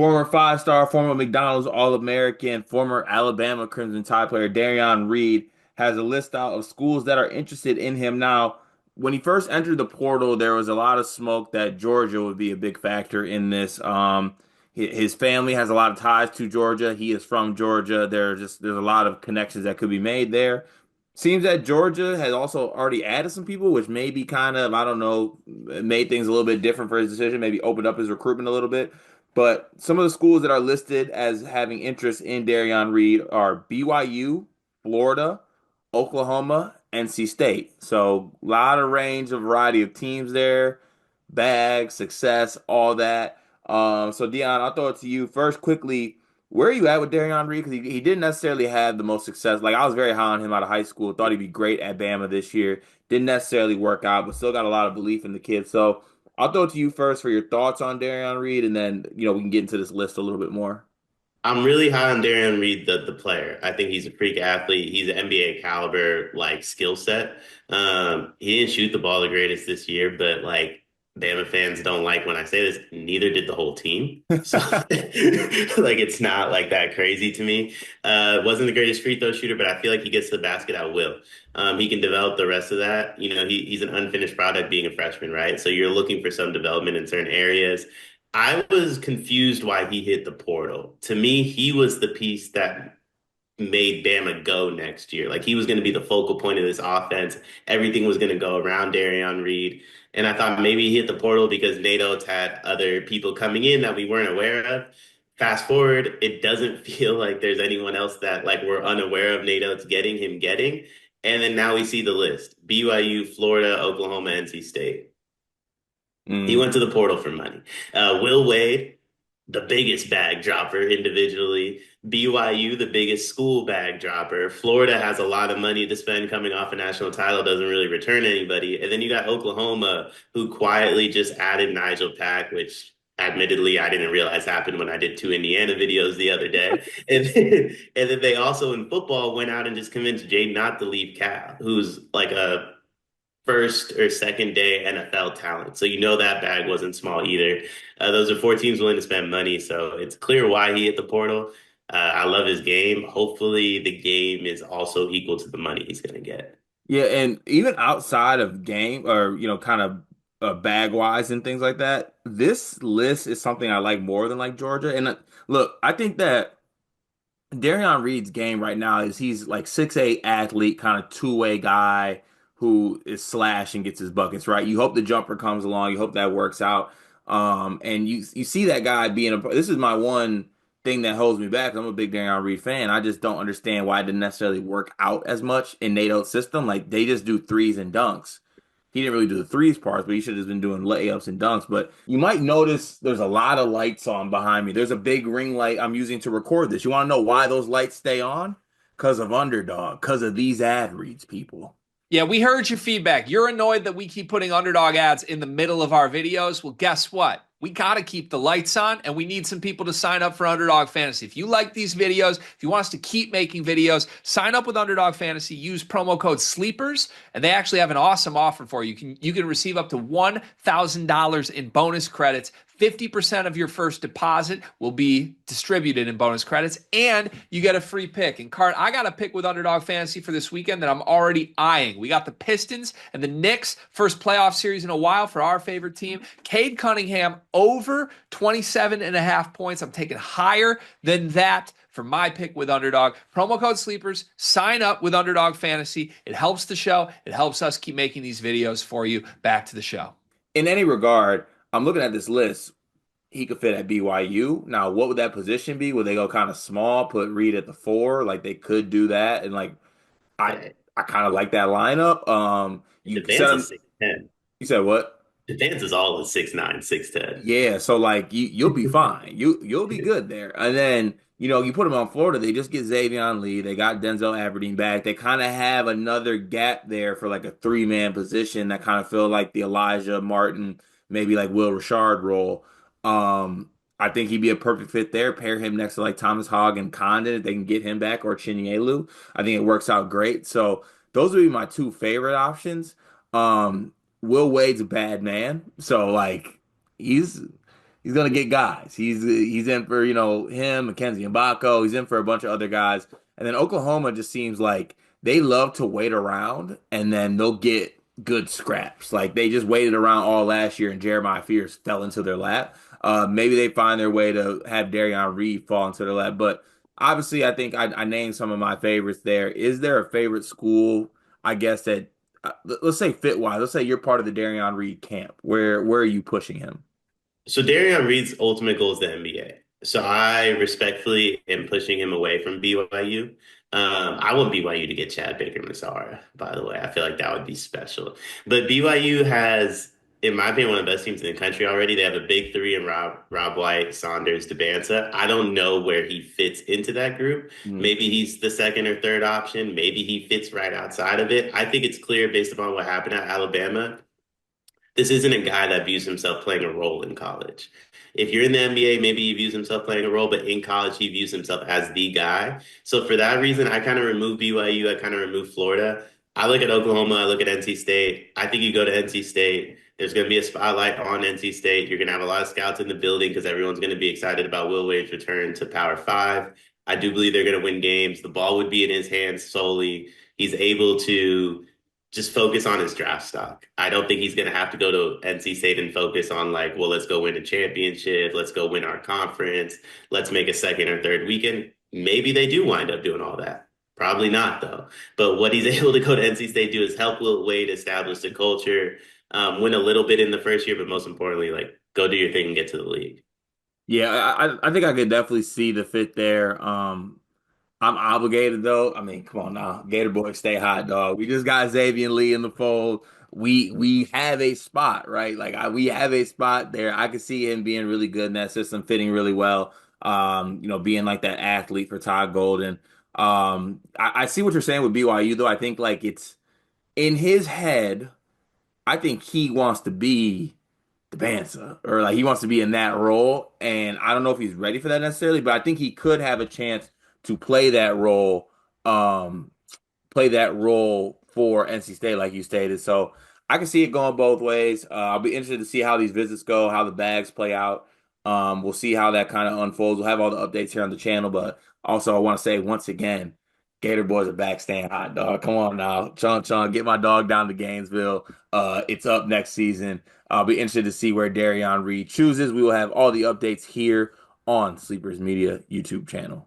Former five-star, former McDonald's All-American, former Alabama Crimson Tide player Derrion Reid has a list out of schools that are interested in him. Now, when he first entered the portal, there was a lot of smoke that Georgia would be a big factor in this. His family has a lot of ties to Georgia. He is from Georgia. There's a lot of connections that could be made there. Seems that Georgia has also already added some people, which maybe kind of, I don't know, made things a little bit different for his decision, maybe opened up his recruitment a little bit. But some of the schools that are listed as having interest in Derrion Reid are BYU, Florida, Oklahoma, NC State. So a lot of range, a variety of teams there, bag, success, all that. So Dion, I'll throw it to you first quickly. Where are you at with Derrion Reid? Because he didn't necessarily have the most success. Like I was very high on him out of high school. Thought he'd be great at Bama this year. Didn't necessarily work out, but still got a lot of belief in the kid. So I'll throw it to you first for your thoughts on Derrion Reid, and then we can get into this list a little bit more. I'm really high on Derrion Reid, the player. I think he's a freak athlete. He's an NBA caliber like skill set. He didn't shoot the ball the greatest this year, but like Bama fans don't like when I say this. Neither did the whole team. So like it's not like that crazy to me. Wasn't the greatest free throw shooter, but I feel like he gets to the basket at will. He can develop the rest of that. He's an unfinished product being a freshman, right? So you're looking for some development in certain areas. I was confused why he hit the portal. To me, he was the piece that made Bama go next year. Like he was going to be the focal point of this offense. Everything was going to go around Derrion Reid. And I thought maybe he hit the portal because Nate Oates had other people coming in that we weren't aware of. Fast forward, it doesn't feel like there's anyone else that like we're unaware of Nate Oates getting. And then now we see the list: BYU, Florida, Oklahoma, NC State. He Mm. went to the portal for money. Will Wade, the biggest bag dropper individually. BYU, the biggest school bag dropper. Florida has a lot of money to spend coming off a national title, doesn't really return anybody. And then you got Oklahoma, who quietly just added Nigel Pack, which admittedly I didn't realize happened when I did two Indiana videos the other day. And then they also in football went out and just convinced Jay not to leave Cal, who's like a first or second day NFL talent. So that bag wasn't small either. Those are four teams willing to spend money. So it's clear why he hit the portal. I love his game. Hopefully, the game is also equal to the money he's going to get. Yeah, and even outside of game or kind of bag wise and things like that, this list is something I like more than like Georgia. And look, I think that Derrion Reed's game right now is he's like 6'8" athlete, kind of two-way guy who is slash and gets his buckets, right? You hope the jumper comes along, you hope that works out. And you see that guy being this is my one thing that holds me back. I'm a big Derrion Reed fan. I just don't understand why it didn't necessarily work out as much in NATO's system. Like they just do threes and dunks. He didn't really do the threes parts, but he should have been doing layups and dunks. But you might notice there's a lot of lights on behind me. There's a big ring light I'm using to record this. You want to know why those lights stay on? Because of Underdog, because of these ad reads, people. Yeah, we heard your feedback. You're annoyed that we keep putting underdog ads in the middle of our videos. Well, guess what? We got to keep the lights on and we need some people to sign up for Underdog Fantasy. If you like these videos, if you want us to keep making videos, sign up with Underdog Fantasy, use promo code SLEEPERS, and they actually have an awesome offer for you. You can receive up to $1,000 in bonus credits. 50% of your first deposit will be distributed in bonus credits, and you get a free pick. And Cart, I got a pick with Underdog Fantasy for this weekend that I'm already eyeing. We got the Pistons and the Knicks, first playoff series in a while for our favorite team. Cade Cunningham over 27 and a half points. I'm taking higher than that for my pick with Underdog. Promo code SLEEPERS. Sign up with Underdog Fantasy. It helps the show. It helps us keep making these videos for you. Back to the show. In any regard, I'm looking at this list. He could fit at BYU. Now, what would that position be? Would they go kind of small, put Reed at the four? Like they could do that, and like I Yeah, I kind of like that lineup. You said Defense is 6'10". you said what? Defense is all at 6'9", 6'10". Yeah, so like you'll be fine. You'll be good there. And then, you put them on Florida, they just get Xavion Lee. They got Denzel Aberdeen back. They kind of have another gap there for like a three-man position that kind of feel like the Elijah Martin, maybe like Will Richard role. I think he'd be a perfect fit there. Pair him next to like Thomas Hogg and Condon if they can get him back or Chinyelu. I think it works out great. So those would be my two favorite options. Will Wade's a bad man, so like he's he's gonna get guys. He's in for, him, Mackenzie Mbako. He's in for a bunch of other guys. And then Oklahoma just seems like they love to wait around and then they'll get good scraps. Like they just waited around all last year and Jeremiah Fears fell into their lap. Maybe they find their way to have Derrion Reid fall into their lap. But obviously, I think I named some of my favorites there. Is there a favorite school, I guess, that let's say fit wise, let's say you're part of the Derrion Reid camp. Where are you pushing him? So Derrion Reid's ultimate goal is the NBA. So I respectfully am pushing him away from BYU. I want BYU to get Chad Baker Masara, by the way. I feel like that would be special. But BYU has, in my opinion, one of the best teams in the country already. They have a big three in Rob White, Saunders, DeBanza. I don't know where he fits into that group. Mm. Maybe he's the second or third option. Maybe he fits right outside of it. I think it's clear based upon what happened at Alabama, this isn't a guy that views himself playing a role in college. If you're in the NBA, maybe he views himself playing a role, but in college, he views himself as the guy. So for that reason, I kind of remove BYU. I kind of remove Florida. I look at Oklahoma. I look at NC State. I think you go to NC State. There's going to be a spotlight on NC State. You're going to have a lot of scouts in the building because everyone's going to be excited about Will Wade's return to Power Five. I do believe they're going to win games. The ball would be in his hands solely. He's able to just focus on his draft stock. I don't think he's going to have to go to NC State and focus on like, well, let's go win a championship. Let's go win our conference. Let's make a second or third weekend. Maybe they do wind up doing all that. Probably not though. But what he's able to go to NC State do is help Will Wade establish the culture, win a little bit in the first year, but most importantly, like go do your thing and get to the league. Yeah, I think I could definitely see the fit there. I'm obligated though. I mean, come on now, Gator boy, stay hot, dog. We just got Xavier Lee in the fold. We have a spot, right? Like we have a spot there. I could see him being really good in that system, fitting really well. Being like that athlete for Todd Golden. I see what you're saying with BYU though. I think like it's in his head. I think he wants to be the Banza, or like he wants to be in that role. And I don't know if he's ready for that necessarily, but I think he could have a chance to um, play that role for NC State, like you stated. So I can see it going both ways. I'll be interested to see how these visits go, how the bags play out. We'll see how that kind of unfolds. We'll have all the updates here on the channel, but also I want to say once again, Gator boys are back staying hot, dog. Come on now, Chun Chun, get my dog down to Gainesville. It's up next season. I'll be interested to see where Derrion Reid chooses. We will have all the updates here on Sleepers Media YouTube channel.